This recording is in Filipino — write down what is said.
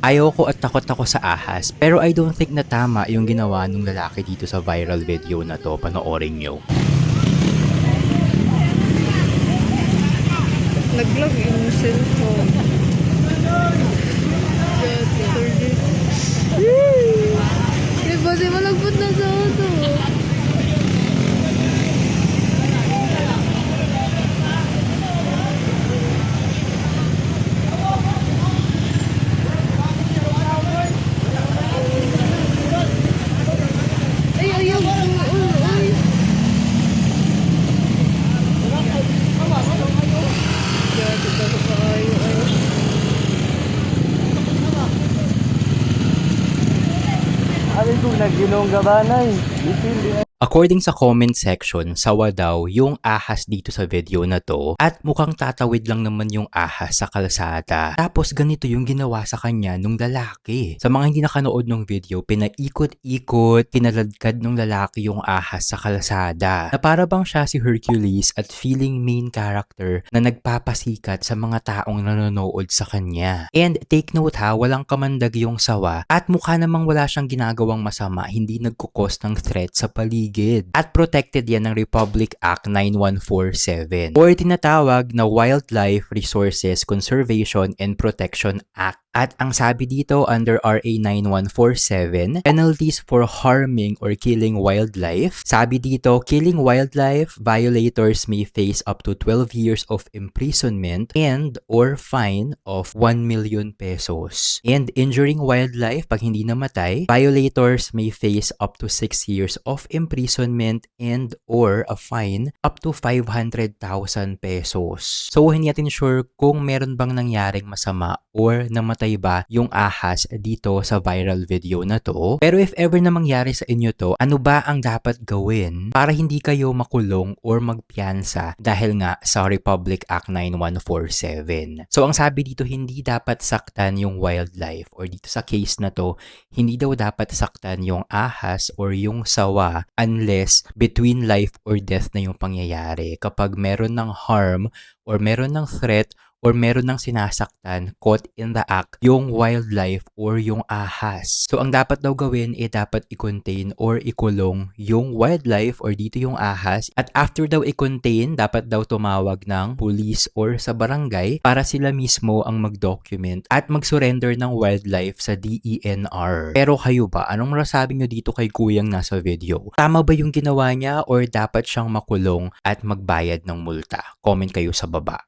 Ayoko at takot ako sa ahas, pero I don't think na tama yung ginawa ng lalaki dito sa viral video na to, panoorin nyo. Naglag yung cellphone. Diba, di malagpot na sa auto. Ay, ayaw. Ay. Gati ka sa kaayo. Alin kung nagginong gabanay. Itil. According sa comment section, sawa daw yung ahas dito sa video na to at mukhang tatawid lang naman yung ahas sa kalsada. Tapos ganito yung ginawa sa kanya nung lalaki. Sa mga hindi nakanood ng video, pinaikot-ikot, pinaladkad nung lalaki yung ahas sa kalsada. Na para bang siya si Hercules at feeling main character na nagpapasikat sa mga taong nanonood sa kanya. And take note ha, walang kamandag yung sawa at mukha namang wala siyang ginagawang masama, hindi nagkukos ng threat sa paligid. At protected yan ng Republic Act 9147 or tinatawag na Wildlife Resources Conservation and Protection Act. At ang sabi dito under RA 9147, penalties for harming or killing wildlife. Sabi dito, killing wildlife, violators may face up to 12 years of imprisonment and or fine of 1 million pesos. And injuring wildlife, pag hindi namatay, violators may face up to 6 years of imprisonment and or a fine up to 500,000 pesos. So hindi natin sure kung meron bang nangyaring masama or namatay ba yung ahas dito sa viral video na to. Pero if ever na mangyari sa inyo to, ano ba ang dapat gawin para hindi kayo makulong or magpiyansa dahil nga sa Republic Act 9147? So ang sabi dito, hindi dapat saktan yung wildlife or dito sa case na to, hindi daw dapat saktan yung ahas or yung sawa unless between life or death na yung pangyayari. Kapag meron ng harm or meron ng threat or meron ng sinasaktan, caught in the act, yung wildlife or yung ahas. So, ang dapat daw gawin dapat i-contain or ikulong yung wildlife or dito yung ahas. At after daw i-contain, dapat daw tumawag ng police or sa barangay para sila mismo ang mag-document at mag-surrender ng wildlife sa DENR. Pero kayo ba, anong masasabi nyo dito kay kuyang nasa video? Tama ba yung ginawa niya or dapat siyang makulong at magbayad ng multa? Comment kayo sa baba.